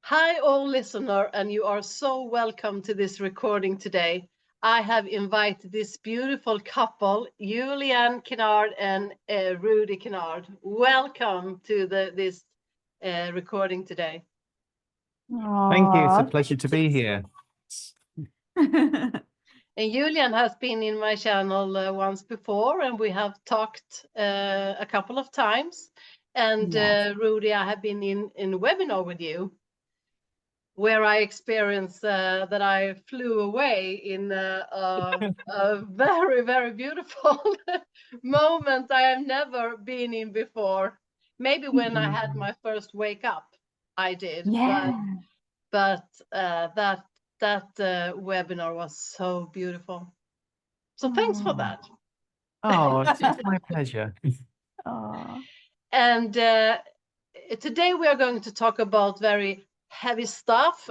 Hi, all listener, and you are so welcome to this recording today. I have invited this beautiful couple, Julianne Kennard and Rudi Kennard. Welcome to this recording today. Thank you. It's a pleasure to be here. And Julianne has been in my channel once before, and we have talked a couple of times. And Yes. Rudi, I have been in a webinar with you, where I experienced that I flew away in a very, very beautiful moment I have never been in before. Maybe when I had my first wake up, I did. Yeah. But that webinar was so beautiful. So thanks for that. Oh, it's my pleasure. And today we are going to talk about very heavy stuff,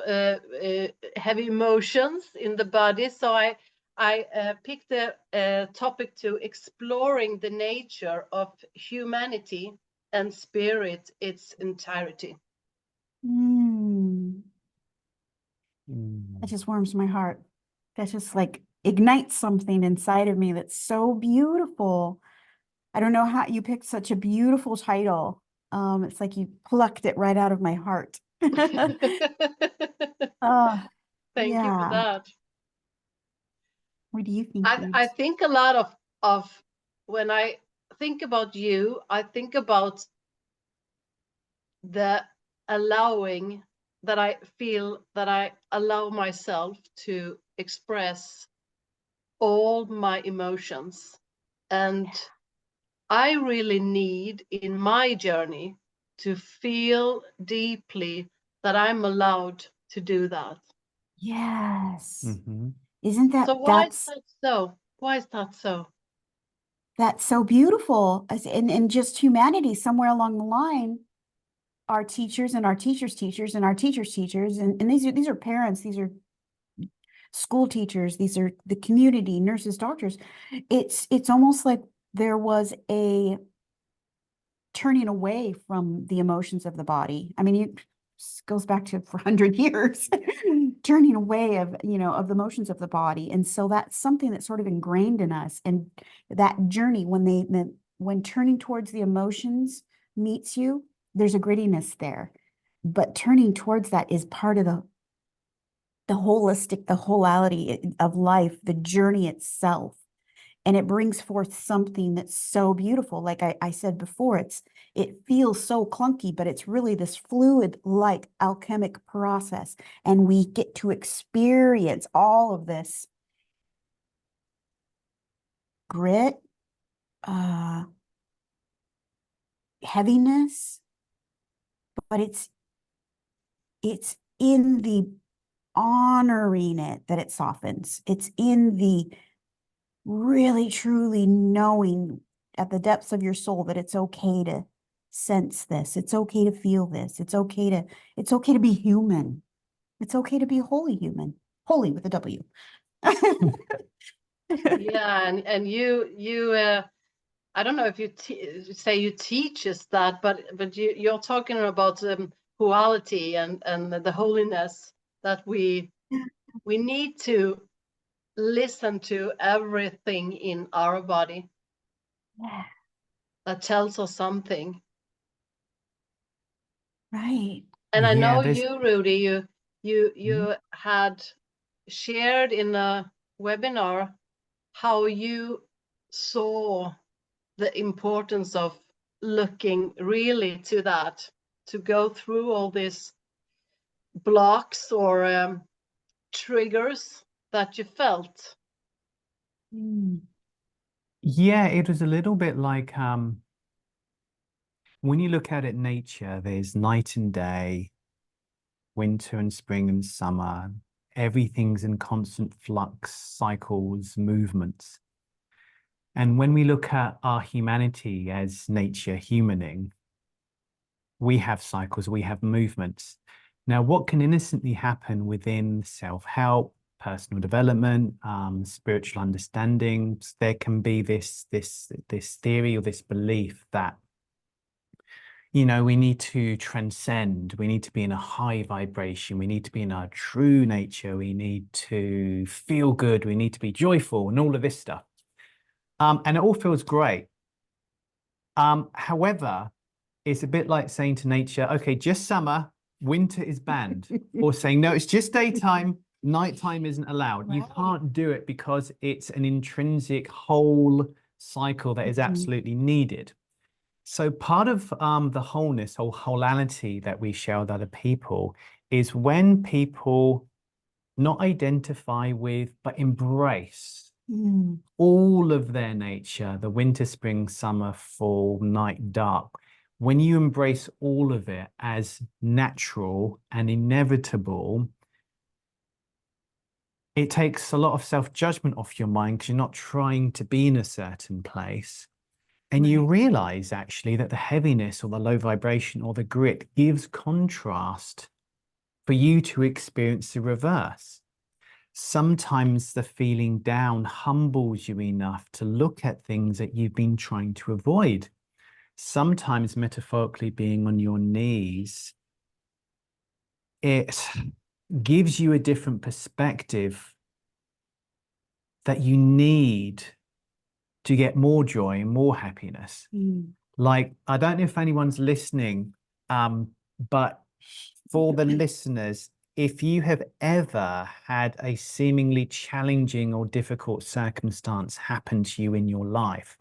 heavy emotions in the body. So I picked a topic to exploring the nature of humanity and spirit, its entirety. That just warms my heart. That just like ignites something inside of me that's so beautiful. I don't know how you picked such a beautiful title. It's like you plucked it right out of my heart. Thank you for that. What do you think? I think a lot of when I think about you, I think about the allowing that I feel that I allow myself to express all my emotions. And I really need in my journey to feel deeply that I'm allowed to do that. Yes. Mm-hmm. Isn't that, so why is that so? Why is that so? That's so beautiful. And just humanity, somewhere along the line, our teachers and our teachers' teachers and our teachers' teachers, and these are parents, these are school teachers, these are the community, nurses, doctors. It's almost like there was a turning away from the emotions of the body. I mean, it goes back to for 100 years, turning away of the emotions of the body. And so that's something that's sort of ingrained in us. And that journey, when turning towards the emotions meets you, there's a grittiness there. But turning towards that is part of the holistic, the wholality of life, the journey itself. And it brings forth something that's so beautiful. Like I said before, it feels so clunky, but it's really this fluid, like alchemic process. And we get to experience all of this grit, heaviness, but it's in the honoring it that it softens. It's in the really truly knowing at the depths of your soul that it's okay to sense this. It's okay to feel this. It's okay to be human. It's okay to be wholly human. Holy with a W. Yeah, and you I don't know if you say you teach us that, but you're talking about quality and the holiness that we need to listen to everything in our body that tells us something. Right. And I know there's- you, Rudi, you had shared in a webinar how you saw the importance of looking really to that, to go through all these blocks or triggers that you felt. Yeah, it was a little bit like when you look at it, nature, there's night and day, winter and spring and summer. Everything's in constant flux, cycles, movements. And when we look at our humanity as nature humaning, we have cycles, we have movements. Now, what can innocently happen within self-help, personal development, spiritual understandings? There can be this theory or this belief that you know, we need to transcend. We need to be in a high vibration. We need to be in our true nature. We need to feel good. We need to be joyful and all of this stuff. And it all feels great. However, it's a bit like saying to nature, okay, just summer, winter is banned. Or saying, no, it's just daytime, nighttime isn't allowed. You can't do it because it's an intrinsic whole cycle that is absolutely needed. So part of the wholeness or wholality that we share with other people is when people not identify with, but embrace all of their nature, the winter, spring, summer, fall, night, dark. When you embrace all of it as natural and inevitable, it takes a lot of self-judgment off your mind because you're not trying to be in a certain place. And you realize actually that the heaviness or the low vibration or the grit gives contrast for you to experience the reverse. Sometimes the feeling down humbles you enough to look at things that you've been trying to avoid. Sometimes metaphorically being on your knees, it gives you a different perspective that you need to get more joy and more happiness. Like, I don't know if anyone's listening, but for the listeners, if you have ever had a seemingly challenging or difficult circumstance happen to you in your life,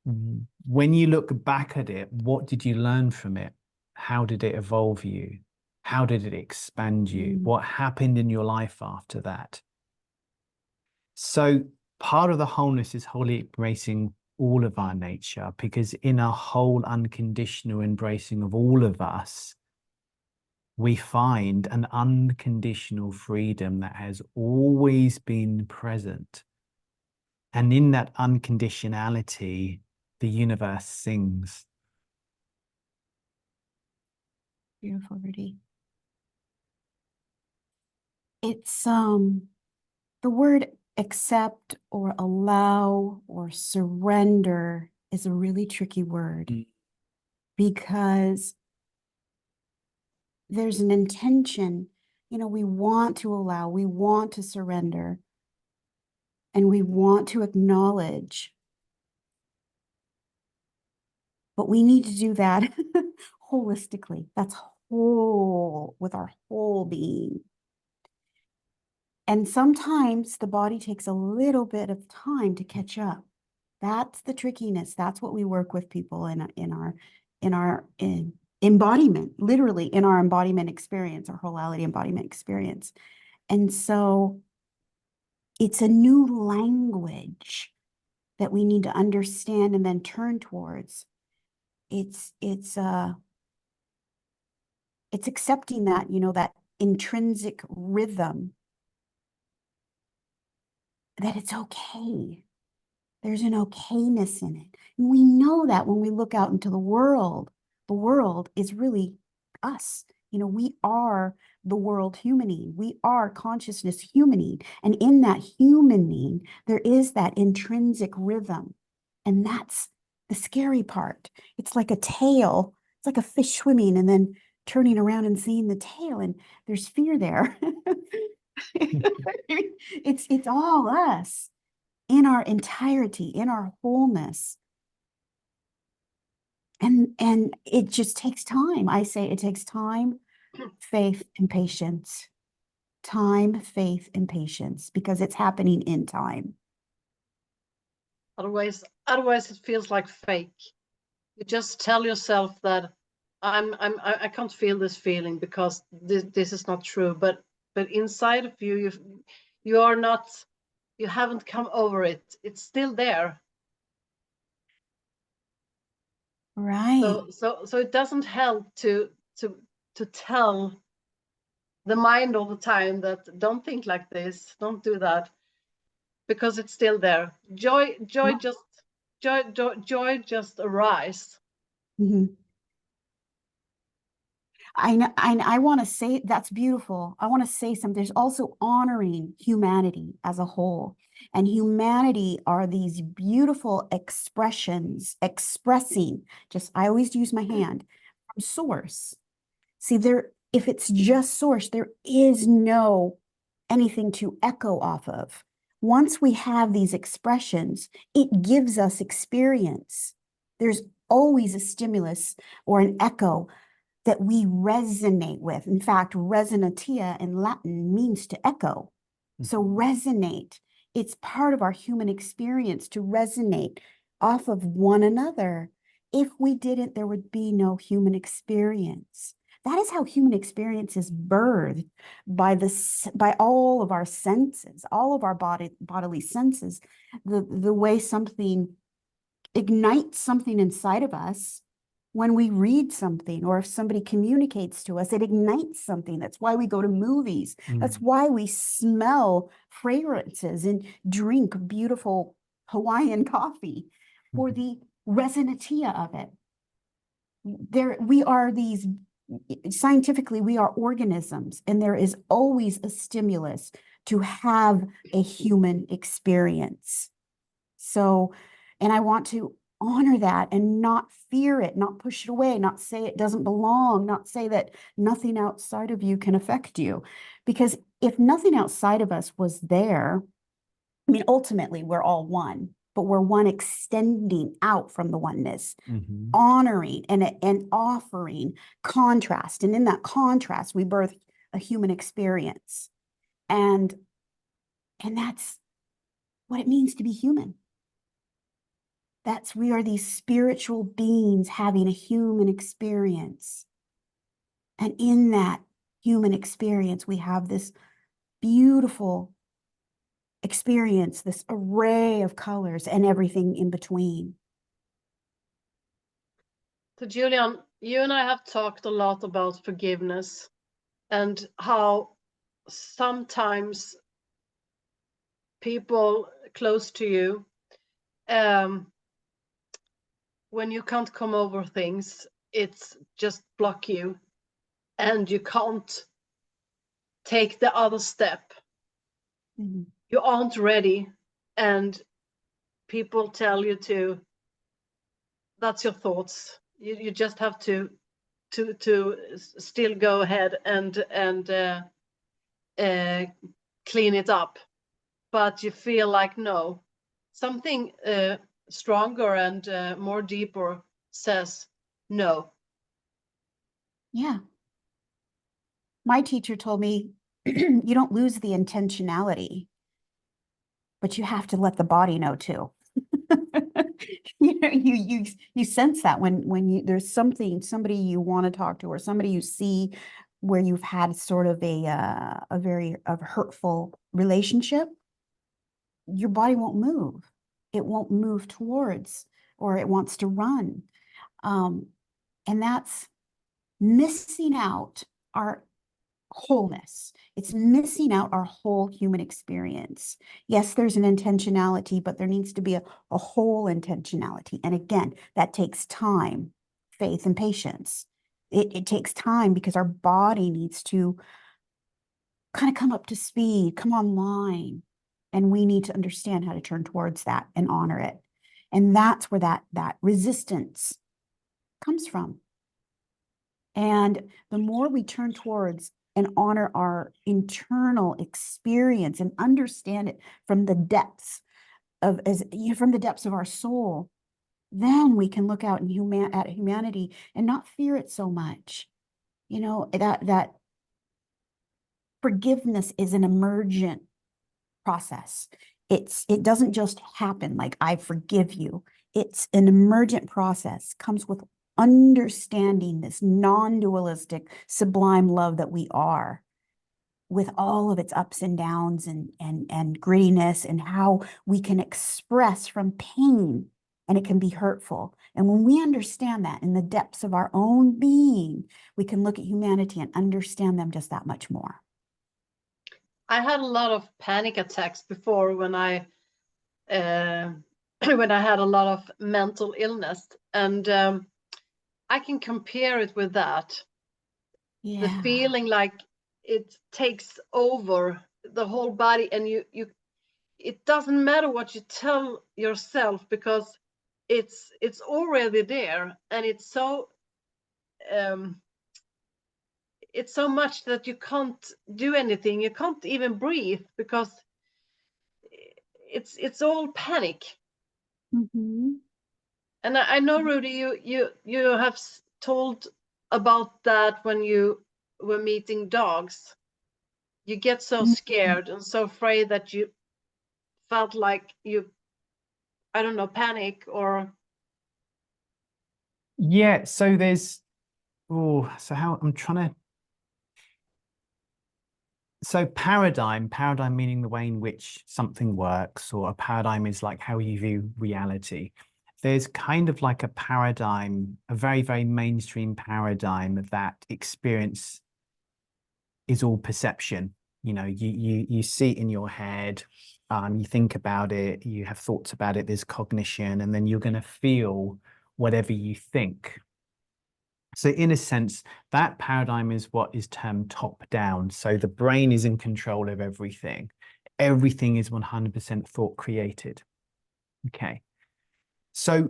when you look back at it, what did you learn from it? How did it evolve you? How did it expand you? What happened in your life after that? So part of the wholeness is wholly embracing all of our nature, because in our whole unconditional embracing of all of us, we find an unconditional freedom that has always been present. And in that unconditionality, the universe sings. Beautiful, Rudi. It's the word accept or allow or surrender is a really tricky word because there's an intention. You know, we want to allow, we want to surrender, and we want to acknowledge. But we need to do that holistically. That's whole, with our whole being. And sometimes the body takes a little bit of time to catch up. That's the trickiness. That's what we work with people in our embodiment, literally in our embodiment experience, our wholality embodiment experience. And so it's a new language that we need to understand and then turn towards. It's accepting that, you know, that intrinsic rhythm, that it's okay. There's an okayness in it. And we know that when we look out into the world is really us. You know, we are the world humaning. We are consciousness humaning. And in that humaning, there is that intrinsic rhythm. And that's the scary part. It's like a tail. It's like a fish swimming and then turning around and seeing the tail. And there's fear there. It's all us in our entirety, in our wholeness. And it just takes time. I say it takes time, faith, and patience. Time, faith, and patience, because it's happening in time. Otherwise it feels like fake. You just tell yourself that I can't feel this feeling because this is not true. But inside of you, you are not. You haven't come over it. It's still there. Right. So it doesn't help to tell the mind all the time that don't think like this, don't do that, because it's still there. Joy just arise. Mm-hmm. I want to say that's beautiful. I want to say something. There's also honoring humanity as a whole. And humanity are these beautiful expressions, expressing, just I always use my hand, from source. See, if it's just source, there is no anything to echo off of. Once we have these expressions, it gives us experience. There's always a stimulus or an echo that we resonate with. In fact, resonatia in Latin means to echo. So resonate, it's part of our human experience to resonate off of one another. If we didn't, there would be no human experience. That is how human experience is birthed by all of our senses, all of our bodily senses. The way something ignites something inside of us when we read something, or if somebody communicates to us, it ignites something. That's why we go to movies. That's why we smell fragrances and drink beautiful Hawaiian coffee, for the resonatia of it. We are these, scientifically, we are organisms, and there is always a stimulus to have a human experience. So, and I want to honor that and not fear it, not push it away, not say it doesn't belong, not say that nothing outside of you can affect you. Because if nothing outside of us was there, I mean, ultimately, we're all one, but we're one extending out from the oneness, honoring and offering contrast. And in that contrast, we birth a human experience. And that's what it means to be human. We are these spiritual beings having a human experience. And in that human experience, we have this beautiful experience, this array of colors and everything in between. So Julianne, you and I have talked a lot about forgiveness and how sometimes people close to you, when you can't come over things, it's just block you and you can't take the other step. You aren't ready, and people tell you that's your thoughts. You just have to still go ahead and clean it up. But you feel like, no, something stronger and more deeper says no. Yeah. My teacher told me, you don't lose the intentionality, but you have to let the body know too. You sense that when there's somebody you want to talk to, or somebody you see where you've had sort of a very hurtful relationship, your body won't move. It won't move towards, or it wants to run. And that's missing out our wholeness. It's missing out our whole human experience. Yes, there's an intentionality, but there needs to be a whole intentionality. And again, that takes time, faith, and patience. It takes time because our body needs to kind of come up to speed, come online. And we need to understand how to turn towards that and honor it. And that's where that resistance comes from. And the more we turn towards and honor our internal experience and understand it from the depths of our soul, then we can look out at humanity and not fear it so much. You know, that forgiveness is an emergent process. It doesn't just happen like I forgive you. It's an emergent process, comes with understanding this non-dualistic, sublime love that we are, with all of its ups and downs and grittiness, and how we can express from pain, and it can be hurtful. And when we understand that in the depths of our own being, we can look at humanity and understand them just that much more. I had a lot of panic attacks before when I when I had a lot of mental illness, and I can compare it with that. Yeah. The feeling like it takes over the whole body, and it doesn't matter what you tell yourself, because it's already there, and it's so much that you can't do anything. You can't even breathe, because it's all panic. Mm-hmm. And I know, Rudi, you have told about that when you were meeting dogs. You get so scared and so afraid that you felt like you, I don't know, panic or. Yeah, so there's, so how I'm trying to, so paradigm meaning the way in which something works, or a paradigm is like how you view reality. There's kind of like a paradigm, a very, very mainstream paradigm, that experience is all perception. You know, you see it in your head, you think about it, you have thoughts about it, there's cognition, and then you're going to feel whatever you think. So in a sense, that paradigm is what is termed top down. So the brain is in control of everything. Everything is 100% thought created. Okay. So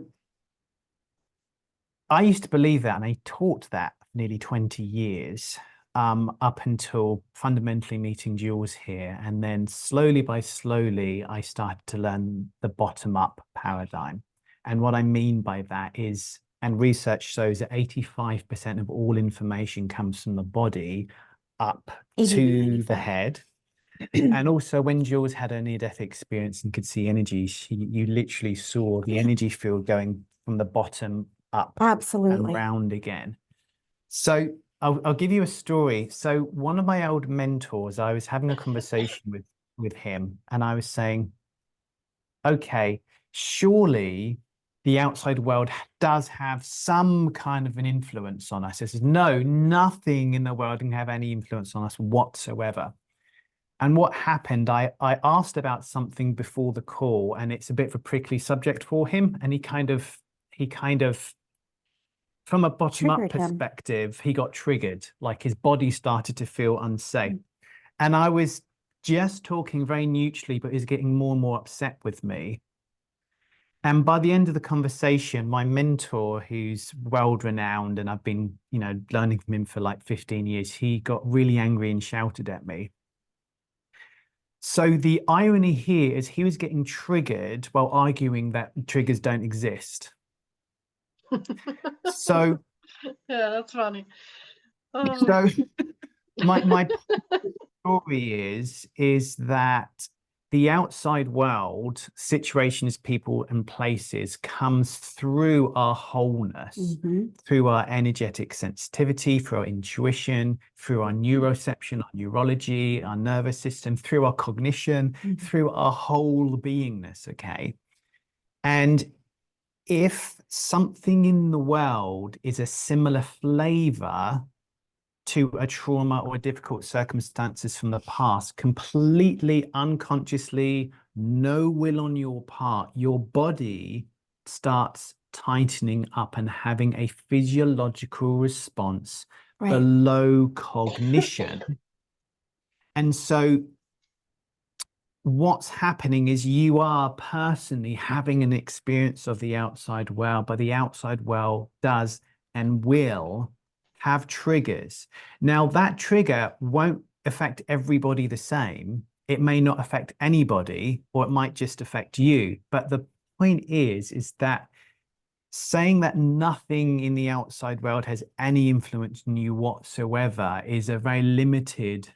I used to believe that, and I taught that for nearly 20 years, up until fundamentally meeting Jules here. And then slowly by slowly, I started to learn the bottom-up paradigm. And what I mean by that is, and research shows that 85% of all information comes from the body up 80 to 85. the head. And also, when Jules had a near-death experience and could see energy, you literally saw the energy field going from the bottom up and Absolutely. round again. So I'll give you a story. So one of my old mentors, I was having a conversation with him, and I was saying, okay, surely the outside world does have some kind of an influence on us. He says, no, nothing in the world can have any influence on us whatsoever. And what happened, I asked about something before the call, and it's a bit of a prickly subject for him. And he kind of, from a bottom-up Triggered him. perspective, he got triggered, like his body started to feel unsafe. And I was just talking very neutrally, but he's getting more and more upset with me. And by the end of the conversation, my mentor, who's world-renowned, and I've been, learning from him for like 15 years, he got really angry and shouted at me. So the irony here is he was getting triggered while arguing that triggers don't exist. So Yeah, that's funny. so my story is that the outside world, situations, people, and places comes through our wholeness, through our energetic sensitivity, through our intuition, through our neuroception, our neurology, our nervous system, through our cognition, through our whole beingness, okay? And if something in the world is a similar flavor to a trauma or difficult circumstances from the past, completely unconsciously, no will on your part, your body starts tightening up and having a physiological response below cognition. And so what's happening is you are personally having an experience of the outside world, but the outside world does and will have triggers. Now, that trigger won't affect everybody the same. It may not affect anybody, or it might just affect you. But the point is that saying that nothing in the outside world has any influence on you whatsoever is a very limited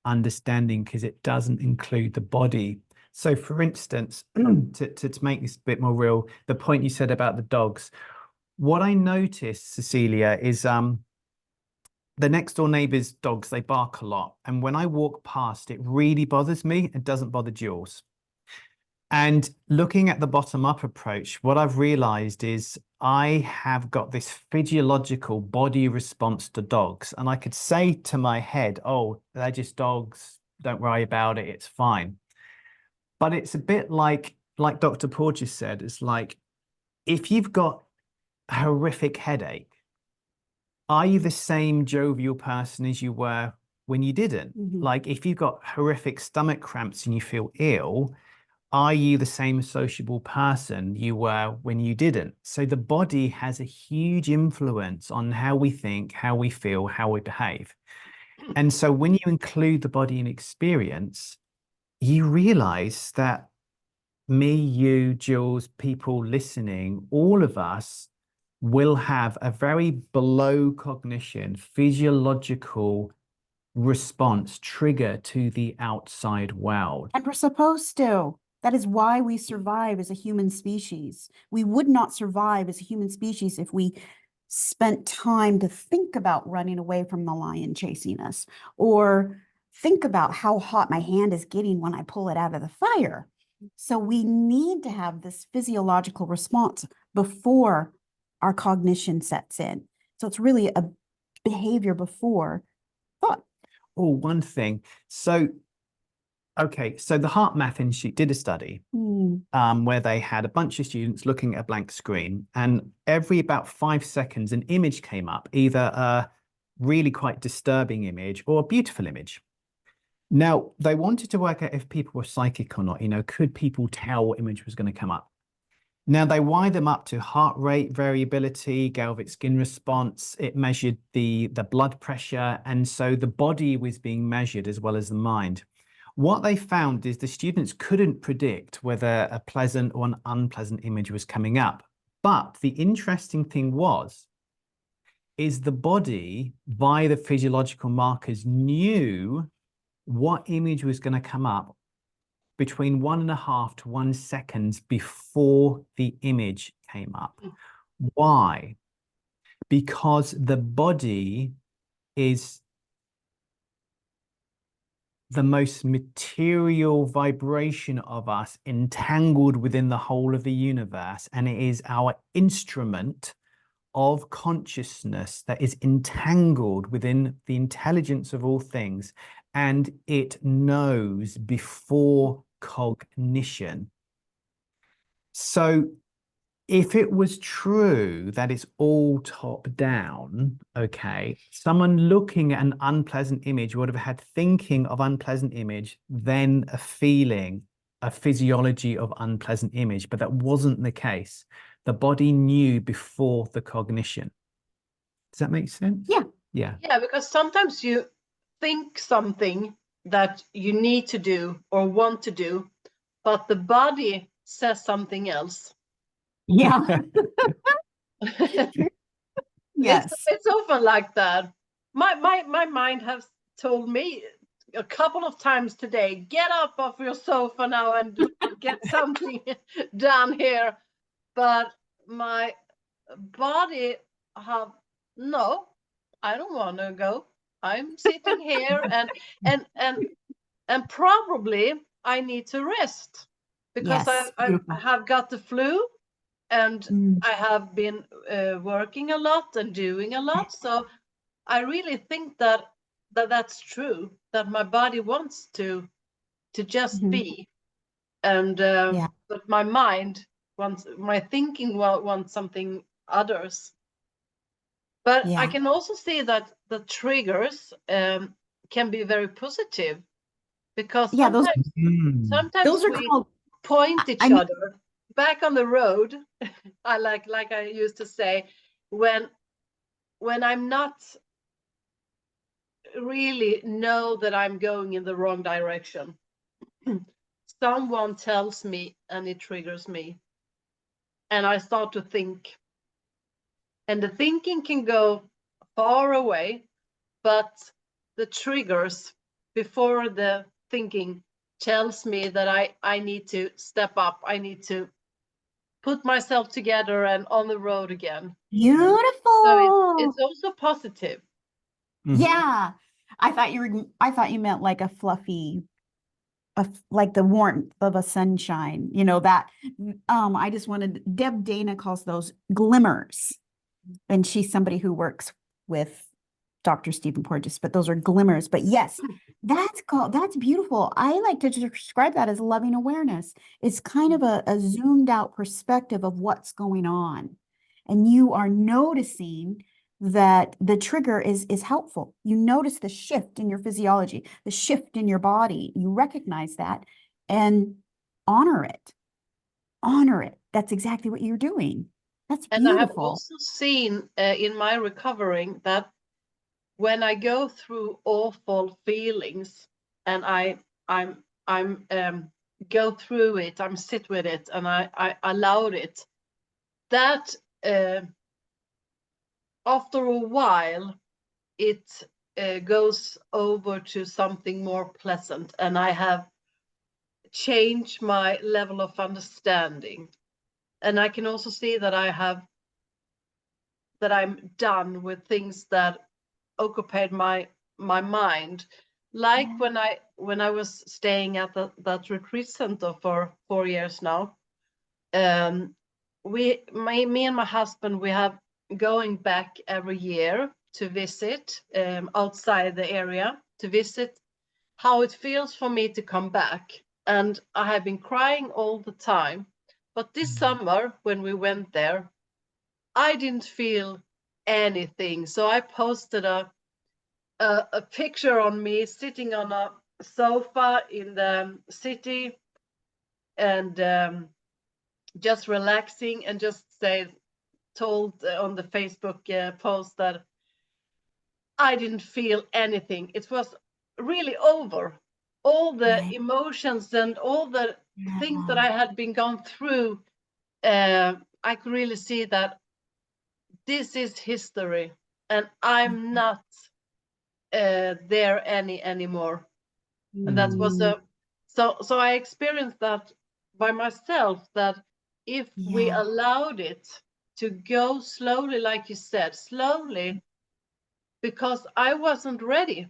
understanding, because it doesn't include the body. So for instance, to make this a bit more real, the point you said about the dogs, what I noticed, Cecilia, is the next door neighbor's dogs, they bark a lot. And when I walk past, it really bothers me. It doesn't bother Jules. And looking at the bottom-up approach, what I've realized is I have got this physiological body response to dogs. And I could say to my head, oh, they're just dogs. Don't worry about it. It's fine. But it's a bit like Dr. Porges said, it's like, if you've got a horrific headache, are you the same jovial person as you were when you didn't? Like if you've got horrific stomach cramps and you feel ill, are you the same sociable person you were when you didn't? So the body has a huge influence on how we think, how we feel, how we behave. And so when you include the body in experience, you realize that me, you, Jules, people listening, all of us will have a very below cognition, physiological response trigger to the outside world. And we're supposed to. That is why we survive as a human species. We would not survive as a human species if we spent time to think about running away from the lion chasing us, or think about how hot my hand is getting when I pull it out of the fire. So we need to have this physiological response before our cognition sets in. So it's really a behavior before thought. Oh, one thing. So, okay, so the Heart Math Institute did a study where they had a bunch of students looking at a blank screen, and every about 5 seconds, an image came up, either a really quite disturbing image or a beautiful image. Now, they wanted to work out if people were psychic or not. You know, could people tell what image was going to come up? Now, they wired them up to heart rate variability, galvic skin response. It measured the blood pressure. And so the body was being measured as well as the mind. What they found is the students couldn't predict whether a pleasant or an unpleasant image was coming up. But the interesting thing is the body, via the physiological markers, knew what image was going to come up between 1.5 to 1 seconds before the image came up. Why? Because the body is the most material vibration of us, entangled within the whole of the universe, and it is our instrument of consciousness that is entangled within the intelligence of all things, and it knows before cognition. So if it was true that it's all top down, okay, someone looking at an unpleasant image would have had thinking of unpleasant image, then a feeling, a physiology of unpleasant image, but that wasn't the case. The body knew before the cognition. Does that make sense? Yeah. Yeah. Yeah, because sometimes you think something that you need to do or want to do, but the body says something else. Yeah. Yes. It's often like that. My mind has told me a couple of times today, get up off your sofa now and get something done here. But my body no, I don't want to go. I'm sitting here and probably I need to rest because Yes, I beautiful. have got the flu and I have been working a lot and doing a lot. So I really think that's true, that my body wants to just be. And but my mind wants, my thinking wants something others. But I can also see that the triggers can be very positive, because sometimes those are we called, point each other back on the road. I like I used to say, when I'm not really know that I'm going in the wrong direction, someone tells me and it triggers me, and I start to think, and the thinking can go far away, but the triggers before the thinking tells me that I need to step up. I need to put myself together and on the road again. beautiful. So it's also positive. Yeah. I thought you meant like a fluffy, like the warmth of a sunshine, you know, that I just wanted, Deb Dana calls those glimmers. And she's somebody who works with Dr. Stephen Porges, but those are glimmers. But yes, that's beautiful. I like to describe that as loving awareness. It's kind of a zoomed out perspective of what's going on. And you are noticing that the trigger is helpful. You notice the shift in your physiology, the shift in your body. You recognize that and honor it. Honor it. That's exactly what you're doing. That's And I have beautiful. also seen in my recovering that when I go through awful feelings and I'm go through it, I'm sit with it, and I allowed it, that after a while it goes over to something more pleasant, and I have changed my level of understanding. And I can also see that I'm done with things that occupied my mind. Like Yeah. when I was staying at that retreat center for 4 years now, me and my husband, we have going back every year to visit outside the area, to visit how it feels for me to come back. And I have been crying all the time. But this summer, when we went there, I didn't feel anything. So I posted a picture on me sitting on a sofa in the city, and just relaxing, and just told on the Facebook post that I didn't feel anything. It was really over. All the Right. emotions and all the things that I had been gone through, I could really see that this is history, and I'm not there anymore. And that was Mm, so I experienced that by myself, that if we yeah. allowed it to go slowly, like you said, slowly, because I wasn't ready.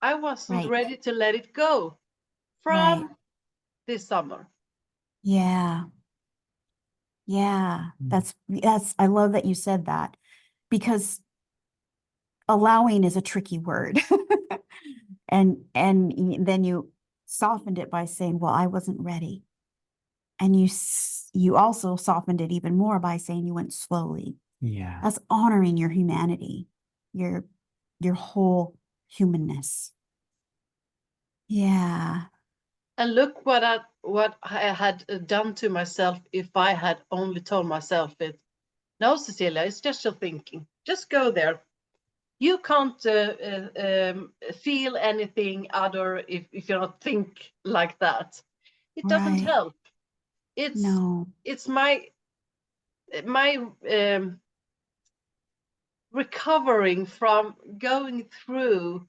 I wasn't Right. ready to let it go Right. from this summer. Yeah. Yeah. Yes. I love that you said that, because allowing is a tricky word. And then you softened it by saying, well, I wasn't ready. And you also softened it even more by saying you went slowly. Yeah. That's honoring your humanity, your whole humanness. Yeah. And look what I had done to myself if I had only told myself it. No, Cecilia, it's just your thinking. Just go there. You can't feel anything other if you don't think like that. It doesn't Right. help. It's No. it's my recovering from going through,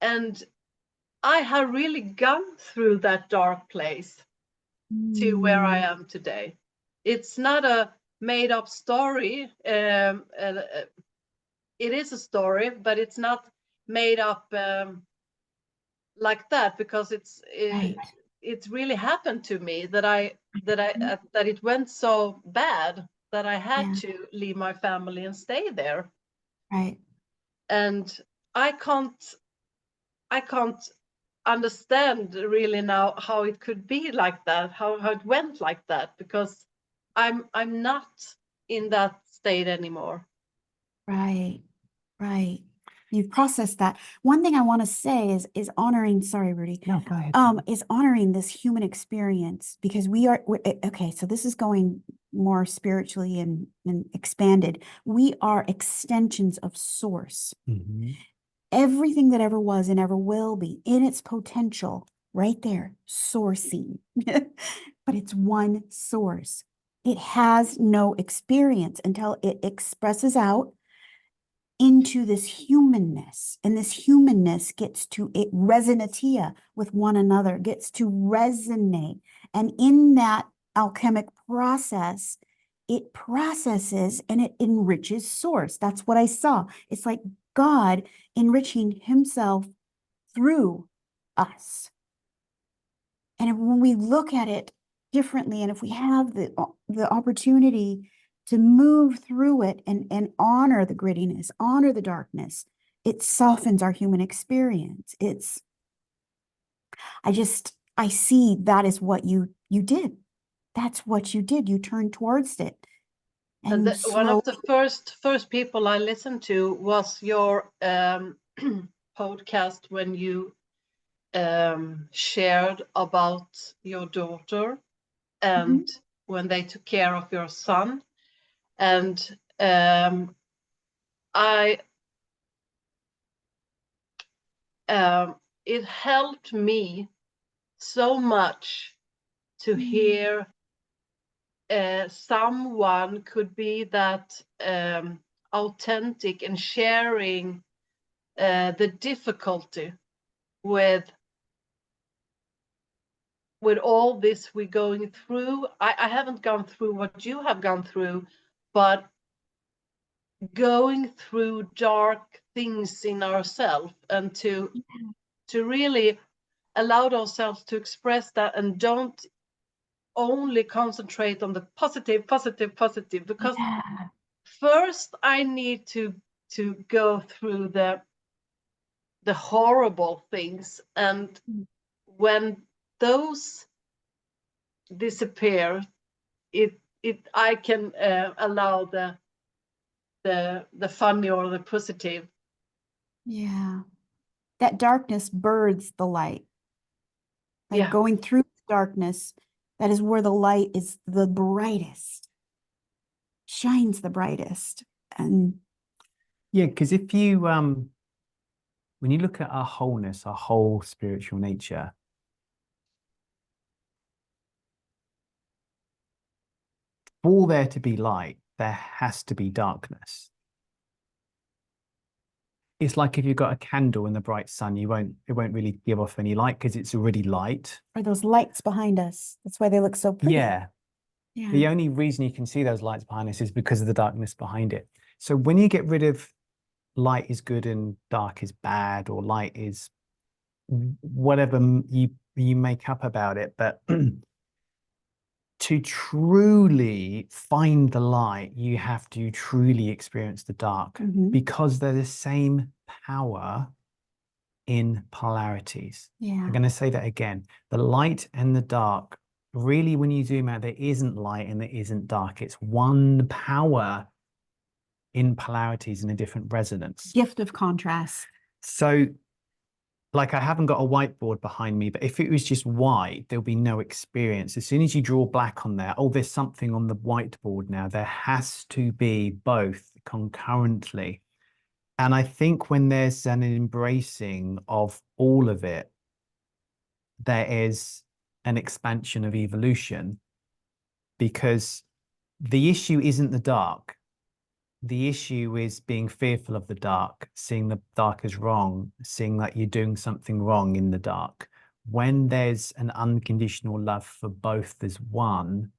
and I have really gone through that dark place to where I Mm, am today. It's not a made up story. It is a story, but it's not made up like that, because right. it's really happened to me that it went so bad that I had Yeah. to leave my family and stay there. Right. And I can't understand really now how it could be like that, how it went like that, because I'm not in that state anymore. Right. Right. You've processed that. One thing I want to say is honoring, sorry, Rudi, No, go ahead. is honoring this human experience, because okay, so this is going more spiritually and expanded. We are extensions of source. Mhm. Everything that ever was and ever will be in its potential, right there, sourcing. But it's one source. It has no experience until it expresses out into this humanness, and this humanness gets to it resonatia with one another, gets to resonate, and in that alchemic process, it processes and it enriches source. That's what I saw. It's like God enriching himself through us. And when we look at it differently, and if we have the opportunity to move through it and honor the grittiness, honor the darkness, it softens our human experience. I see that is what you did. That's what you did. You turned towards it. And And one of the slowly, first people I listened to was your podcast when you shared about your daughter and when they took care of your son. And it helped me so much to hear someone could be that authentic and sharing the difficulty with all this we're going through. I haven't gone through what you have gone through, but going through dark things in ourselves, and to really allow ourselves to express that, and don't only concentrate on the positive, because yeah. first I need to go through the horrible things, and when those disappear, I can allow the funny or the positive. Yeah. That darkness births the light. Like Yeah. going through the darkness, that is where the light is the brightest, shines the brightest. And Yeah, because if you when you look at our wholeness, our whole spiritual nature, for there to be light, there has to be darkness. It's like if you've got a candle in the bright sun, it won't really give off any light because it's already light. are those lights behind us? That's why they look so pretty. Yeah. Yeah. The only reason you can see those lights behind us is because of the darkness behind it. So when you get rid of light is good and dark is bad, or light is whatever you make up about it, but to truly find the light, you have to truly experience the dark, because they're the same power in polarities. Yeah. I'm going to say that again. The light and the dark, really, when you zoom out, there isn't light and there isn't dark. It's one power in polarities in a different resonance. Gift of contrast. So, like, I haven't got a whiteboard behind me, but if it was just white, there'll be no experience. As soon as you draw black on there, oh, there's something on the whiteboard now. There has to be both concurrently. And I think when there's an embracing of all of it, there is an expansion of evolution, because the issue isn't the dark. The issue is being fearful of the dark, seeing the dark as wrong, seeing that you're doing something wrong in the dark. When there's an unconditional love for both as one,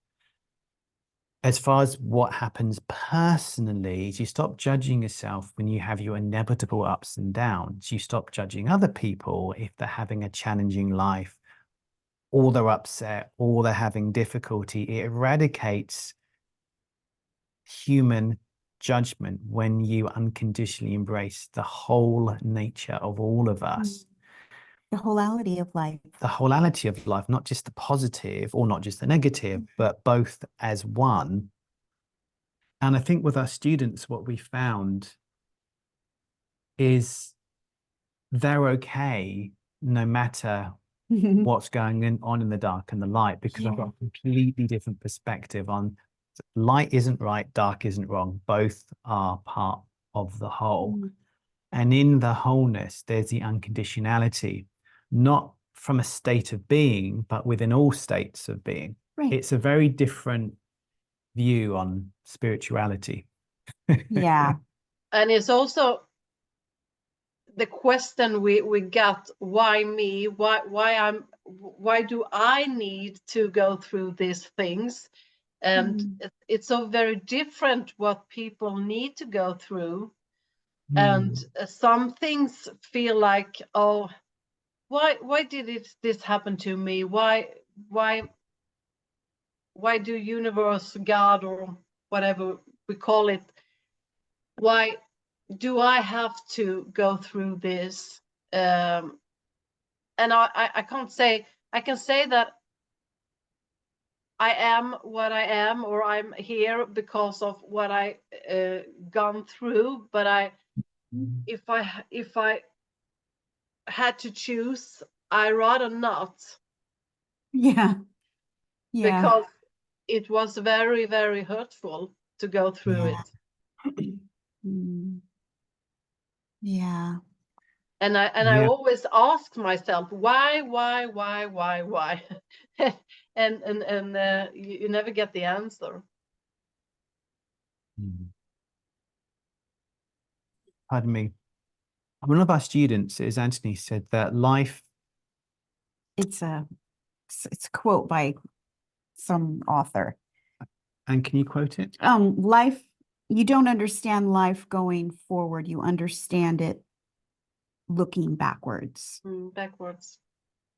as far as what happens personally, is you stop judging yourself when you have your inevitable ups and downs. You stop judging other people if they're having a challenging life, or they're upset, or they're having difficulty. It eradicates human judgment when you unconditionally embrace the whole nature of all of us. The wholeality of life. The wholeality of life, not just the positive or not just the negative, but both as one. And I think with our students, what we found is they're okay no matter what's going on in the dark and the light, because I've got a completely different perspective on light isn't right, dark isn't wrong. Both are part of the whole. And in the wholeness, there's the unconditionality, not from a state of being, but within all states of being. Right. It's a very different view on spirituality. Yeah. And it's also the question we got, why me? Why do I need to go through these things? And it's so very different what people need to go through. And some things feel like, oh, why did this happen to me? Why do universe, God, or whatever we call it, why do I have to go through this? And I can't say, I can say that I am what I am, or I'm here because of what I gone through. But if I had to choose, I rather not, Yeah. Yeah. because it was very, very hurtful to go through Yeah. it. Mm. Yeah. And I Yeah. always ask myself, why? and you never get the answer. Pardon me. One of our students, as Anthony said, that life. It's a quote by some author. And can you quote it? Life, you don't understand life going forward. You understand it looking backwards. Backwards.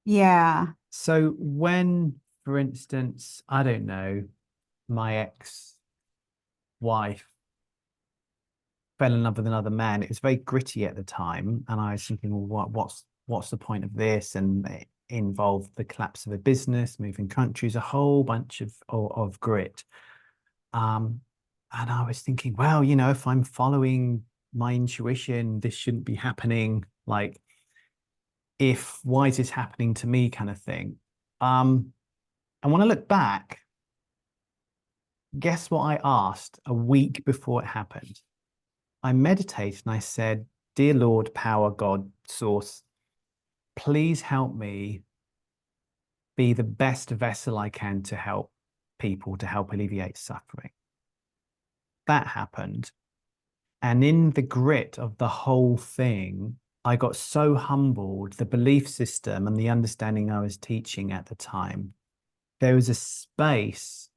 Yeah. So when, for instance, I don't know, my ex-wife fell in love with another man, it was very gritty at the time, and I was thinking, well, what's the point of this? And it involved the collapse of a business, moving countries, a whole bunch of grit. And I was thinking, well, you know, if I'm following my intuition, this shouldn't be happening. Like, why is this happening to me, kind of thing. And when I look back, guess what I asked a week before it happened? I meditated and I said, Dear Lord, power, God, source, please help me be the best vessel I can to help people, to help alleviate suffering. That happened. And in the grit of the whole thing, I got so humbled, the belief system and the understanding I was teaching at the time, there was a space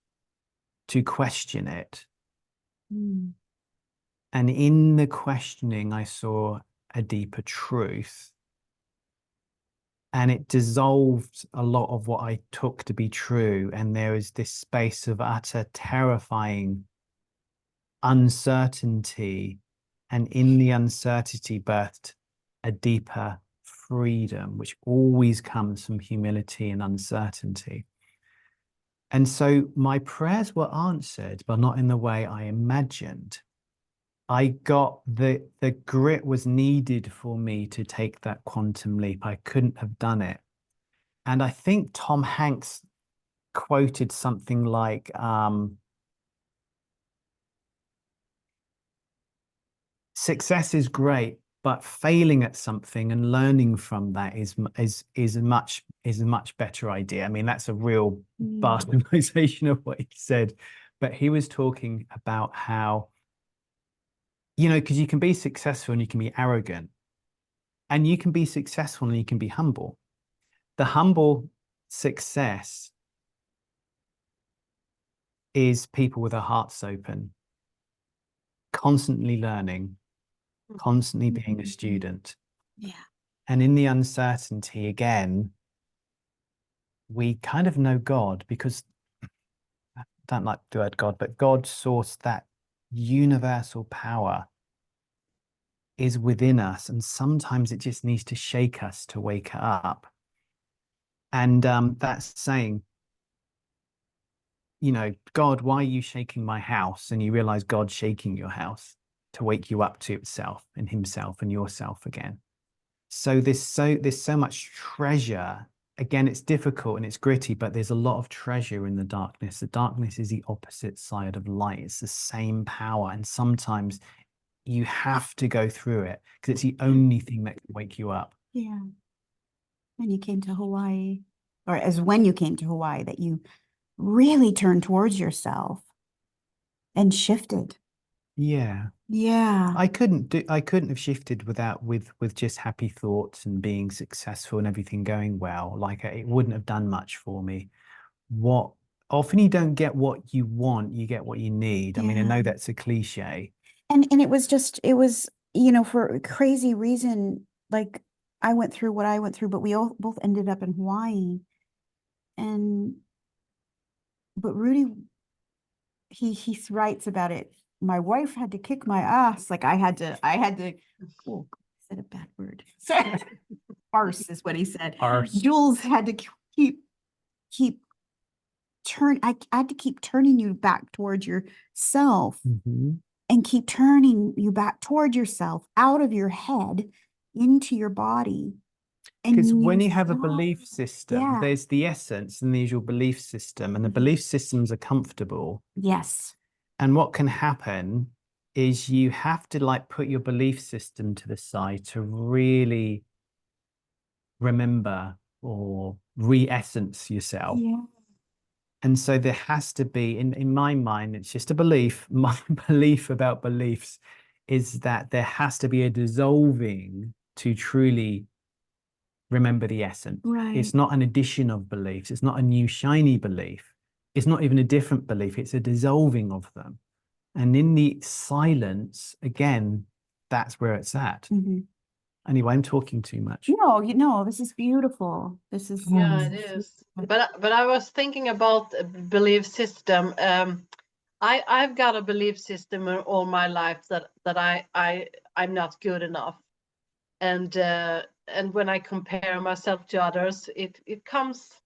to question it. Mm. And in the questioning, I saw a deeper truth. And it dissolved a lot of what I took to be true. And there was this space of utter terrifying uncertainty. And in the uncertainty birthed a deeper freedom, which always comes from humility and uncertainty. And so my prayers were answered, but not in the way I imagined. I got the grit was needed for me to take that quantum leap. I couldn't have done it. And I think Tom Hanks quoted something like, success is great, but failing at something and learning from that is a much better idea. I mean, that's a real bastardization of what he said, but he was talking about how, you know, because you can be successful and you can be arrogant, and you can be successful and you can be humble. The humble success is people with their hearts open, constantly learning, constantly being a student. Yeah. And in the uncertainty, again, we kind of know God, because I don't like the word God, but God, source, that universal power is within us. And sometimes it just needs to shake us to wake up. And that's saying, you know, God, why are you shaking my house? And you realize God's shaking your house to wake you up to itself and himself and yourself again. So there's so much treasure. Again, it's difficult and it's gritty, but there's a lot of treasure in the darkness. The darkness is the opposite side of light. It's the same power. And sometimes you have to go through it because it's the only thing that can wake you up. Yeah. When you came to Hawaii, or as when you came to Hawaii, that you really turned towards yourself and shifted. Yeah. Yeah. I couldn't have shifted with just happy thoughts and being successful and everything going well. Like, it wouldn't have done much for me. What often you don't get what you want, you get what you need. I mean, I know that's a cliche. And it was, you know, for a crazy reason, like I went through what I went through, but we all both ended up in Hawaii. But Rudi, he writes about it. My wife had to kick my ass. Like I had to, oh, I said a bad word. Arse is what he said. Arse. Jules had to keep I had to keep turning you back towards yourself Mhm. and keep turning you back toward yourself, out of your head into your body. Because And when you you have a stop. belief system, Yeah. there's the essence and there's your belief system, and the Mhm. belief systems are comfortable. Yes. And what can happen is you have to like put your belief system to the side to really remember or re-essence yourself. Yeah. And so there has to be, in my mind, it's just a belief. My belief about beliefs is that there has to be a dissolving to truly remember the essence. Right. It's not an addition of beliefs. It's not a new shiny belief. It's not even a different belief. It's a dissolving of them. And in the silence, again, that's where it's at. Mhm. Anyway, I'm talking too much. No, this is beautiful. This is Yeah, it is. But I was thinking about a belief system. I've got a belief system in all my life that I'm not good enough, and when I compare myself to others, it comes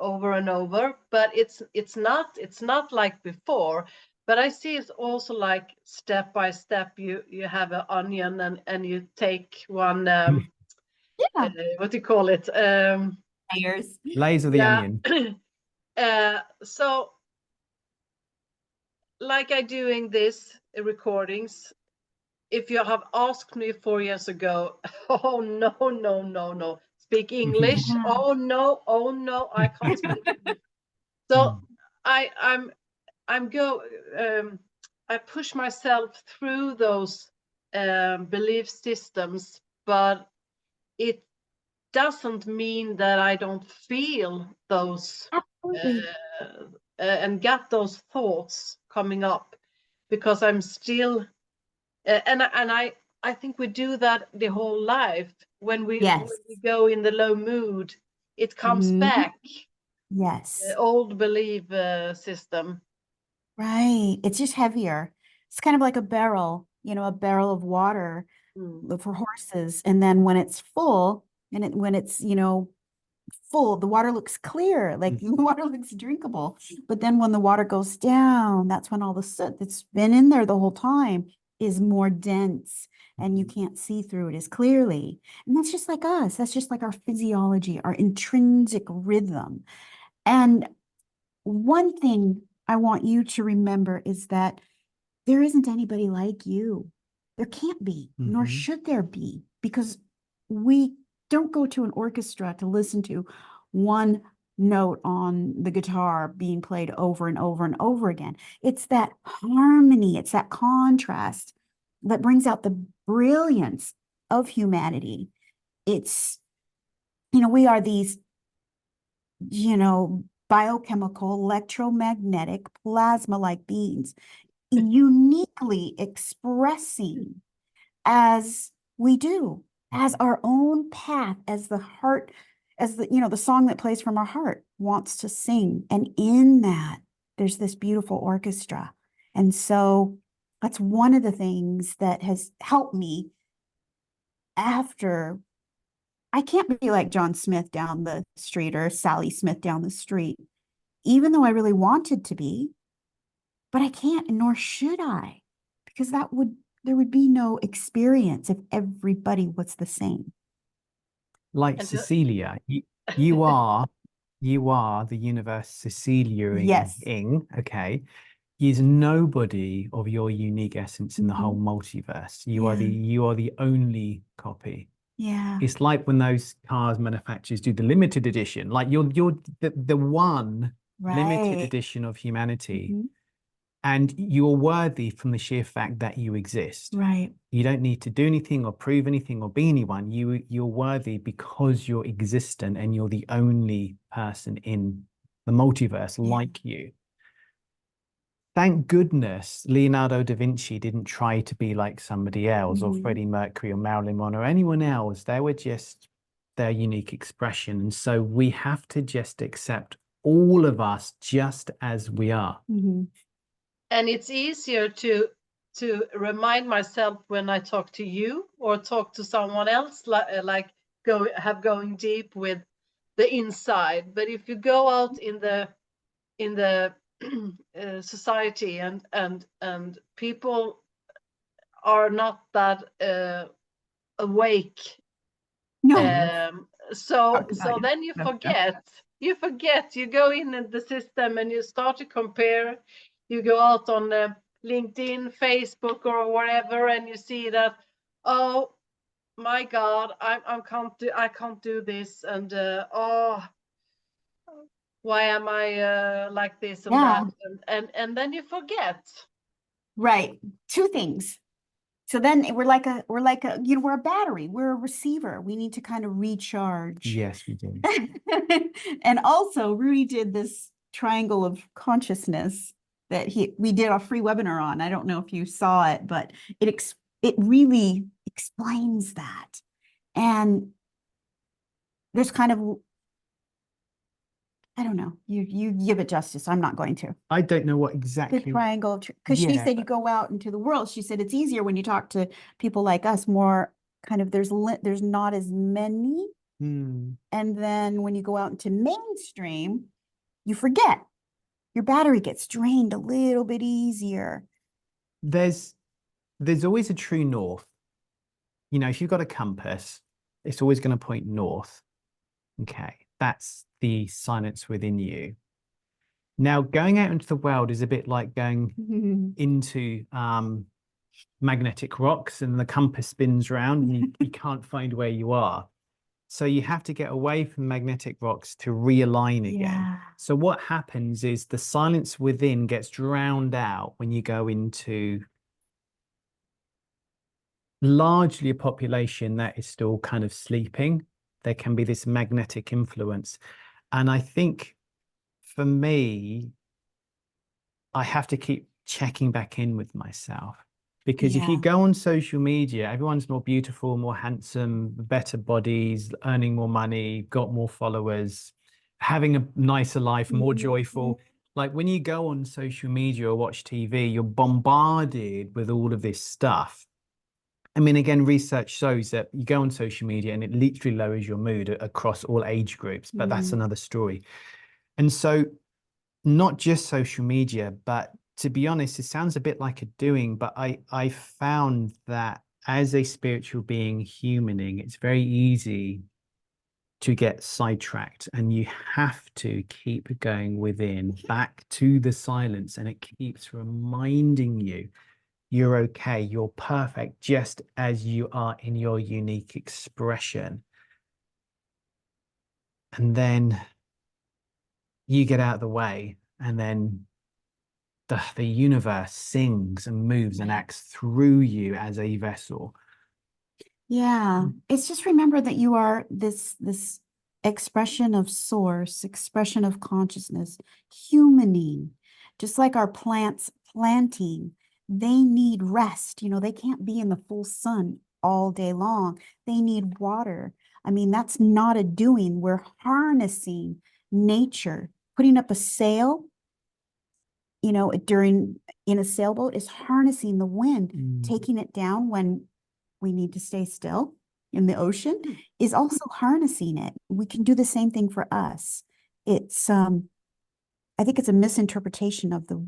over and over. But it's not like before. But I see it's also like step by step. You have an onion and you take one. Yeah. What do you call it? Layers. Layers of the Yeah. onion. So like I doing this recordings, if you have asked me 4 years ago, oh no, speak English. Yeah. Oh no, I can't speak English. So I'm go I push myself through those belief systems, but it doesn't mean that I don't feel those Absolutely. and get those thoughts coming up, because I'm still I think we do that the whole life. When we Yes. go in the low mood, it comes Mhm. back, Yes. the old belief system. Right. It's just heavier. It's kind of like a barrel, a barrel of water Mm. for horses. And then when it's full, and when it's, full, the water looks clear, like the water looks drinkable. But then when the water goes down, that's when all the soot that's been in there the whole time is more dense and you can't see through it as clearly. And that's just like us. That's just like our physiology, our intrinsic rhythm. And one thing I want you to remember is that there isn't anybody like you. There can't be, nor should there be, because we don't go to an orchestra to listen to one note on the guitar being played over and over and over again. It's that harmony, it's that contrast that brings out the brilliance of humanity. It's, we are these, biochemical, electromagnetic, plasma-like beings, uniquely expressing as we do, as our own path, as the heart, as the song that plays from our heart wants to sing. And in that, there's this beautiful orchestra. And so that's one of the things that has helped me after. I can't be like John Smith down the street or Sally Smith down the street, even though I really wanted to be, but I can't, nor should I, because there would be no experience if everybody was the same. Like And Cecilia, you are the universe Yes. Cecilia-ing, okay? Is nobody of your unique essence in the whole multiverse. You are the only copy. Yeah. It's like when those cars manufacturers do the limited edition, like you're the one limited Right. edition of humanity. Mhm. And you're worthy from the sheer fact that you exist. Right. You don't need to do anything or prove anything or be anyone. You're worthy because you're existent and you're the only person in the multiverse like you. Thank goodness Leonardo da Vinci didn't try to be like somebody else, or Freddie Mercury or Marilyn Monroe or anyone else. They were just their unique expression. And so we have to just accept all of us just as we are. And it's easier to remind myself when I talk to you or talk to someone else, like going deep with the inside. But if you go out in the society and people are not that awake, No, so talk about it. then you No, forget, you go in the system and you start to compare. You go out on LinkedIn, Facebook, or wherever, and you see that, oh my God, I can't do this, and oh, why am I like this and Yeah. that, and then you forget. Right. Two things. So then we're like a, you know, we're a battery, we're a receiver. We need to kind of recharge. Yes, we do. And also Rudi did this triangle of consciousness that we did a free webinar on. I don't know if you saw it, but it really explains that. And there's kind of, I don't know, you give it justice. I'm not going to. I don't know what The exactly. triangle, because she Yeah. said you go out into the world. She said it's easier when you talk to people like us, more kind of, there's not as many. Hmm. And then when you go out into mainstream, you forget. Your battery gets drained a little bit easier. There's always a true north. You know, if you've got a compass, it's always going to point north. Okay, that's the silence within you. Now, going out into the world is a bit like going into magnetic rocks, and the compass spins around and you can't find where you are. So you have to get away from magnetic rocks to realign again. Yeah. So what happens is the silence within gets drowned out when you go into largely a population that is still kind of sleeping. There can be this magnetic influence. And I think for me, I have to keep checking back in with myself. Because if you Yeah. go on social media, everyone's more beautiful, more handsome, better bodies, earning more money, got more followers, having a nicer life, more joyful. Like when you go on social media or watch TV, you're bombarded with all of this stuff. I mean, again, research shows that you go on social media and it literally lowers your mood across all age groups, but that's another story. And so not just social media, but to be honest, it sounds a bit like a doing, but I found that as a spiritual being humaning, it's very easy to get sidetracked, and you have to keep going within, back to the silence, and it keeps reminding you you're okay, you're perfect just as you are in your unique expression. And then you get out of the way, and then the universe sings and moves and acts through you as a vessel. Yeah. It's just remember that you are this expression of source, expression of consciousness, humaning, just like our plants planting. They need rest. You know, they can't be in the full sun all day long. They need water. I mean, that's not a doing. We're harnessing nature. Putting up a sail, you know, in a sailboat is harnessing the wind. Taking it down when we need to stay still in the ocean is also harnessing it. We can do the same thing for us. It's I think it's a misinterpretation of the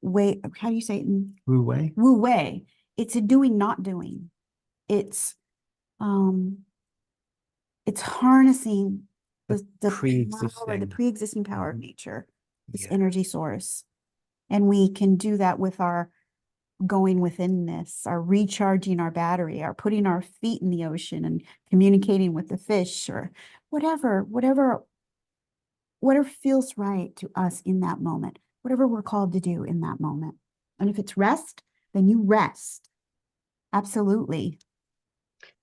way, how do you say it? Wu Wei. Wu Wei. It's a doing, not doing. It's harnessing the power, the pre-existing power of nature, this energy source. And we can do that with our going withinness, our recharging our battery, our putting our feet in the ocean and communicating with the fish, or whatever feels right to us in that moment, whatever we're called to do in that moment. And if it's rest, then you rest. Absolutely.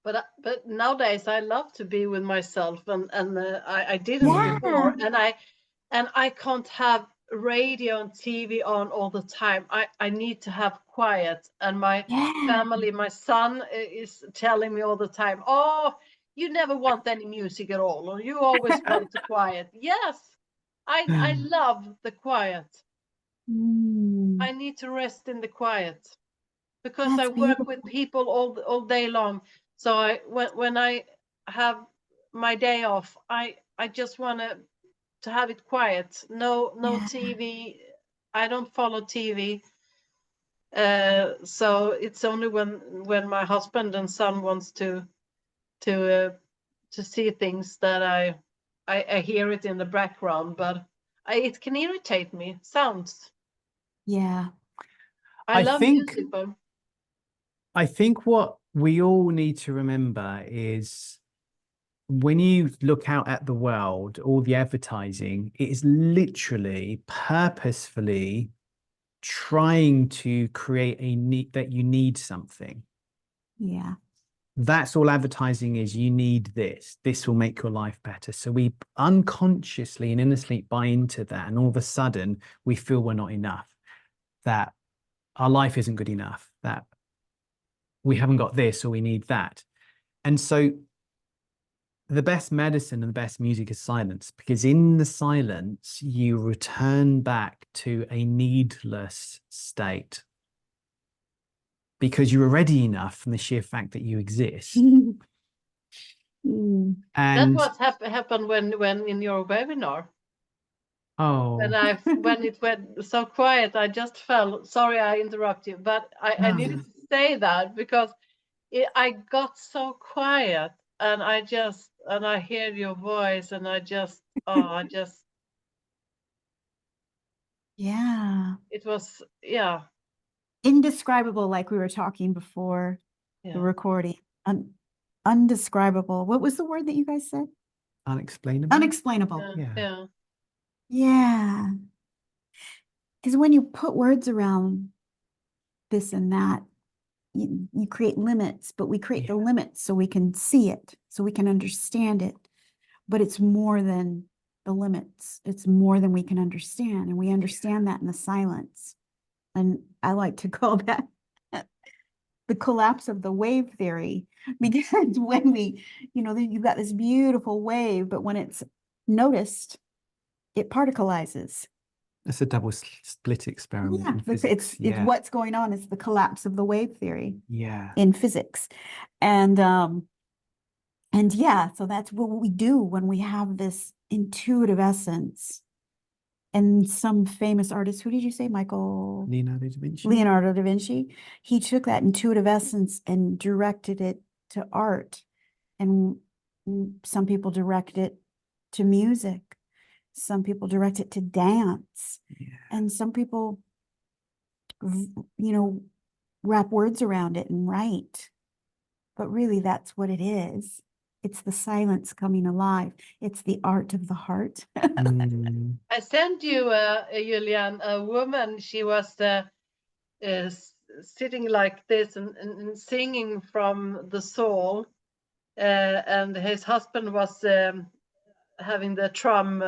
But nowadays I love to be with myself, and I didn't before, and I can't have radio and TV on all the time. I need to have quiet, and my family, my son is telling me all the time, oh, you never want any music at all, or you always want the quiet. Yes, I love the quiet. I need to rest in the quiet, because I work with people all day long. So when I have my day off, I just want to have it quiet. No Yeah. TV. I don't follow TV. So it's only when my husband and son wants to see things that I hear it in the background, but it can irritate me. Sounds. Yeah. I I love think music, but I think what we all need to remember is when you look out at the world, all the advertising, it is literally purposefully trying to create a need that you need something. Yeah. That's all advertising is. You need this. This will make your life better. So we unconsciously and innocently buy into that. And all of a sudden, we feel we're not enough, that our life isn't good enough, that we haven't got this or we need that. And so the best medicine and the best music is silence, because in the silence, you return back to a needless state because you're already enough from the sheer fact that you exist. Mm. that's And what happened when in your webinar. oh, When it went so quiet, I just felt sorry I interrupt you, but I No. needed to say that because I got so quiet, and I hear your voice, and I just Yeah. it was Indescribable, like we were talking before the yeah. recording. Undescribable. What was the word that you guys said? unexplainable. Unexplainable. Yeah. Yeah. Because when you put words around this and that, you create limits, but we create the limits so we can see it, so we can understand it. But it's more than the limits. It's more than we can understand. And we understand that in the silence. And I like to call that the collapse of the wave theory, because when you've got this beautiful wave, but when it's noticed, it particleizes. It's a double split experiment in physics. It's what's going on is the collapse of the wave theory Yeah. in physics. And yeah, so that's what we do when we have this intuitive essence. And some famous artist, who did you say, Michael? Leonardo da Vinci. Leonardo da Vinci. He took that intuitive essence and directed it to art. And some people direct it to music. Some people direct it to dance. Yeah. And some people, wrap words around it and write. But really, that's what it is. It's the silence coming alive. It's the art of the heart. Mm. I sent you, Julianne, a woman. She was sitting like this and singing from the soul, and his husband was having the drum.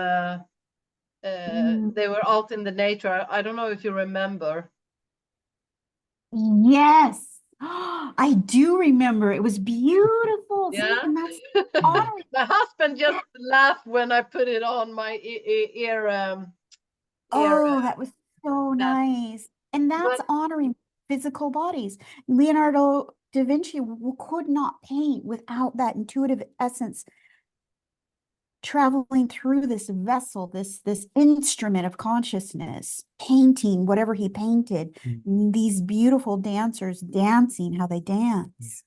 They were out in the nature. I don't know if you remember. Yes. I do remember. It was beautiful. See, Yeah. and that's honoring. My husband just laughed when I put it on my ear. Oh, that was so nice. And that's honoring physical bodies. Leonardo da Vinci could not paint without that intuitive essence traveling through this vessel, this instrument of consciousness, painting whatever he painted. These beautiful dancers dancing how they dance.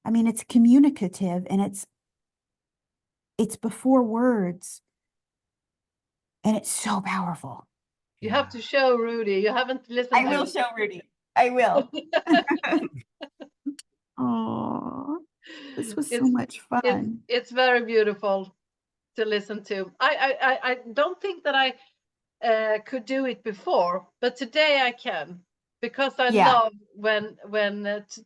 I mean, it's communicative, and it's before words, and it's so powerful. You have to show Rudi. You haven't listened to I will it. show Rudi. I will. Oh, this was so much fun. It's very beautiful to listen to. I don't think that I could do it before, but today I can, because I love when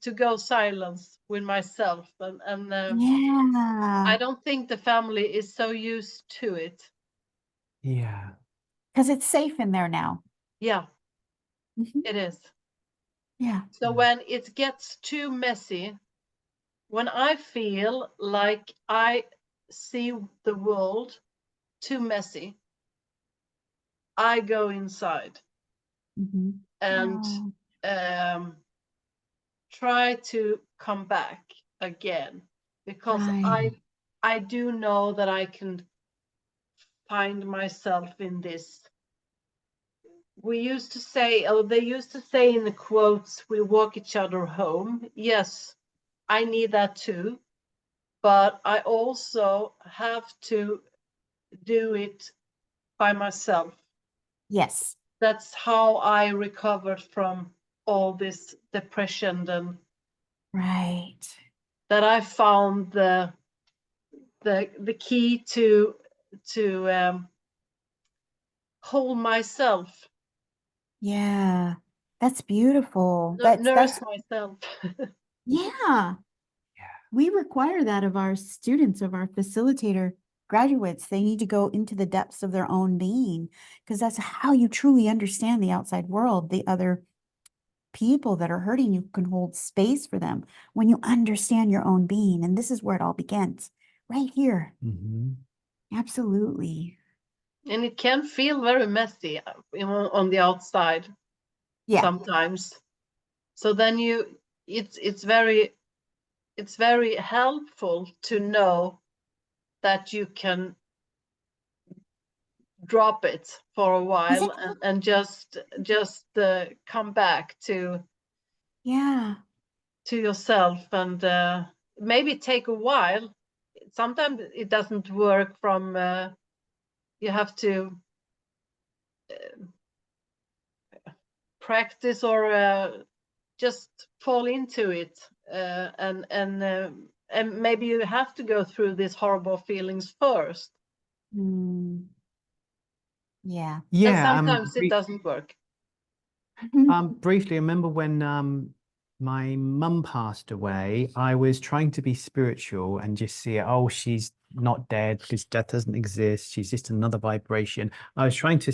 to go silence with myself, and I don't think the family is so used to it. Yeah. Because it's safe in there now. Yeah, it is. Yeah. So when it gets too messy, when I feel like I see the world too messy, I go inside and try to come back again, because I do know that I can find myself in this. We used to say, or they used to say in the quotes, we walk each other home. Yes, I need that too. But I also have to do it by myself. Yes. That's how I recovered from all this depression, and Right. that I found the key to hold myself, Yeah. That's beautiful. That's nurse myself. yeah. Yeah. We require that of our students, of our facilitator graduates. They need to go into the depths of their own being, because that's how you truly understand the outside world. The other people that are hurting you can hold space for them when you understand your own being. And this is where it all begins, right here. Mm-hmm. Absolutely. And it can feel very messy, on the outside. Yeah. Sometimes. So then it's very helpful to know that you can drop it for a while and just come back to Yeah. yourself, and maybe take a while. Sometimes it doesn't work from you have to practice, or just fall into it, and maybe you have to go through these horrible feelings first. Yeah. And Yeah. sometimes it doesn't work. Briefly, I remember when my mum passed away, I was trying to be spiritual and just see it. Oh, she's not dead because death doesn't exist. She's just another vibration. I was trying to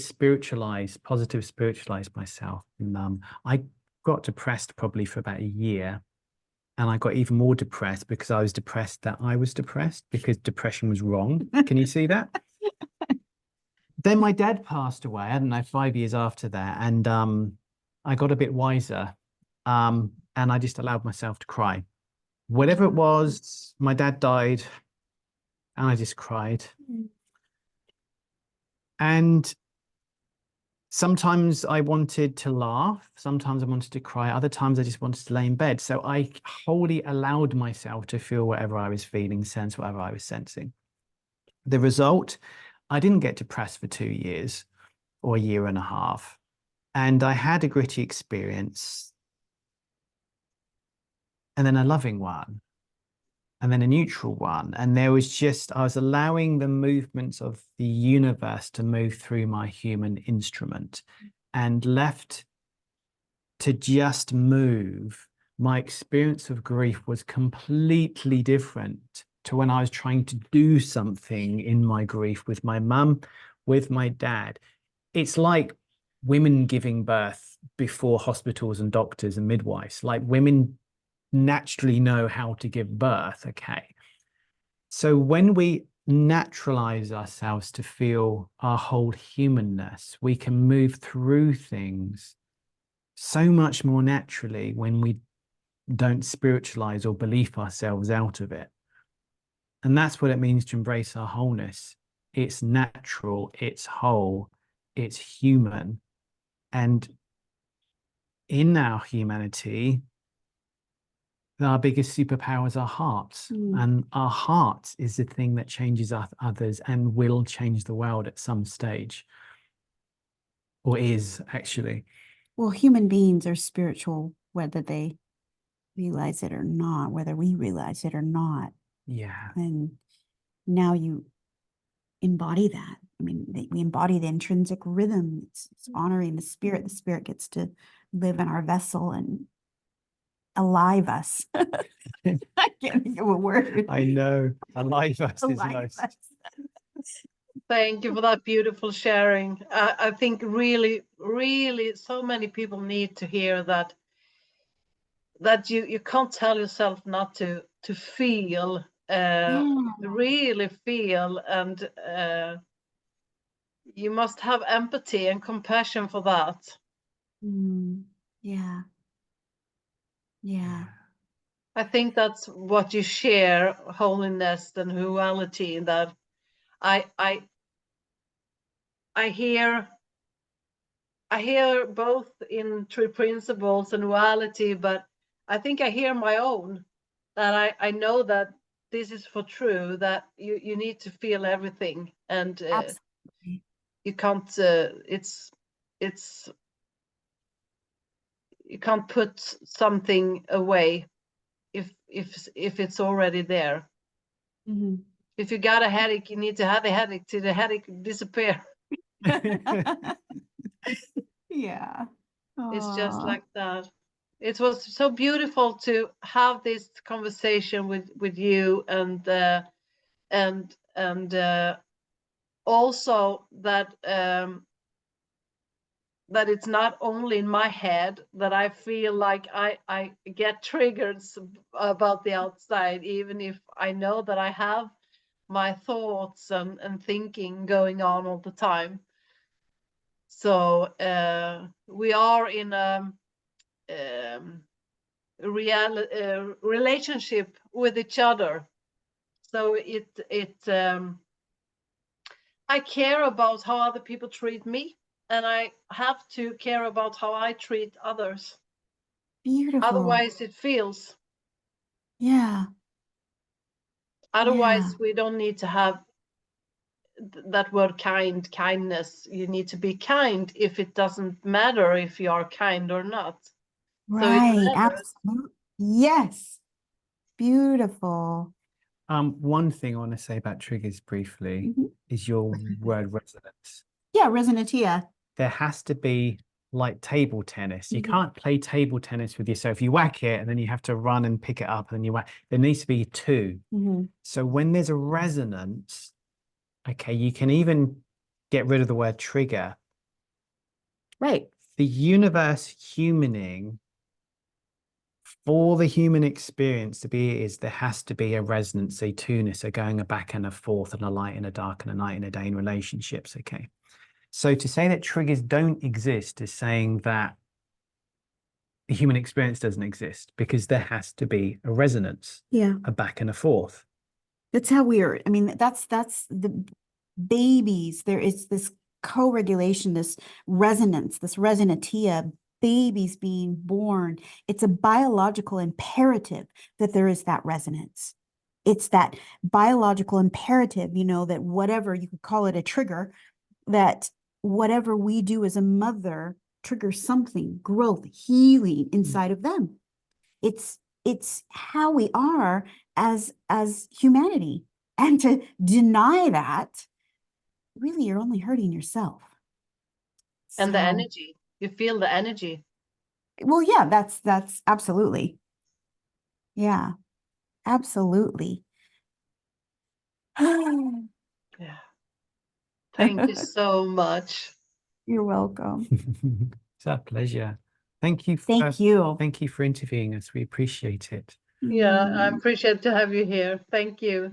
positive spiritualize myself. And I got depressed probably for about a year. And I got even more depressed because I was depressed that I was depressed, because depression was wrong. Can you see that? Then my dad passed away, I don't know, 5 years after that. And I got a bit wiser, and I just allowed myself to cry. Whatever it was, my dad died, and I just cried. And sometimes I wanted to laugh, sometimes I wanted to cry, other times I just wanted to lay in bed. So I wholly allowed myself to feel whatever I was feeling, sense whatever I was sensing. The result, I didn't get depressed for 2 years or a year and a half. And I had a gritty experience, and then a loving one, and then a neutral one. And there was just, I was allowing the movements of the universe to move through my human instrument, and left to just move. My experience of grief was completely different to when I was trying to do something in my grief with my mum, with my dad. It's like women giving birth before hospitals and doctors and midwives. Like, women naturally know how to give birth. Okay. So when we naturalize ourselves to feel our whole humanness, we can move through things so much more naturally when we don't spiritualize or believe ourselves out of it. And that's what it means to embrace our wholeness. It's natural, it's whole, it's human. And in our humanity, our biggest superpower is our hearts. And our heart is the thing that changes others and will change the world at some stage, or is actually. Well, human beings are spiritual, whether they realize it or not, whether we realize it or not. Yeah. And now you embody that. I mean, we embody the intrinsic rhythm. It's honoring the spirit. The spirit gets to live in our vessel and alive us. I can't think of a word. I know. Alive us is Alive nice. us. Thank you for that beautiful sharing. I think really, really, so many people need to hear that you can't tell yourself not to feel, really feel, and you must have empathy and compassion for that. Yeah. Yeah. I think that's what you share, holiness and duality, that I I hear both in true principles and duality, but I think I hear my own, that I know that this is for true, that you need to feel everything, and Absolutely. you can't it's you can't put something away if it's already there. Mhm. If you got a headache, you need to have a headache till the headache disappear. Yeah. It's just Aw. like that. It was so beautiful to have this conversation with you, and also that that it's not only in my head, that I feel like I get triggered about the outside, even if I know that I have my thoughts and thinking going on all the time. So we are in a relationship with each other. So I care about how other people treat me, and I have to care about how I treat others. Beautiful. Otherwise, it feels. Yeah. Otherwise, we don't need to have that word kindness. You need to be kind if it doesn't matter if you are kind or not. So it Right. matters. Absolutely. Yes. Beautiful. One thing I want to say about triggers briefly Mhm. is your word resonance. Yeah, resonatia. There has to be, like table tennis. You Mhm. can't play table tennis with yourself. You whack it and then you have to run and pick it up and then you whack. There needs to be two. Mhm. So when there's a resonance, okay, you can even get rid of the word trigger. Right. The universe humaning, for the human experience to be, is there has to be a resonance, a two-ness, a going a back and a forth, and a light and a dark and a night and a day in relationships. Okay. So to say that triggers don't exist is saying that the human experience doesn't exist, because there has to be a resonance, Yeah. a back and a forth. That's how we are. I mean, that's the babies. There is this co-regulation, this resonance, this resonatia, babies being born. It's a biological imperative that there is that resonance. It's that biological imperative, that whatever you could call it a trigger, that whatever we do as a mother triggers something, growth, healing inside of them. It's how we are as humanity. And to deny that, really, you're only hurting yourself. And the So, energy, you feel the energy. well, yeah, that's absolutely. Yeah, absolutely. Yeah. Thank you so much. You're welcome. It's our pleasure. Thank you Thank you. thank you for interviewing us. We appreciate it. Yeah, I appreciate to have you here. Thank you.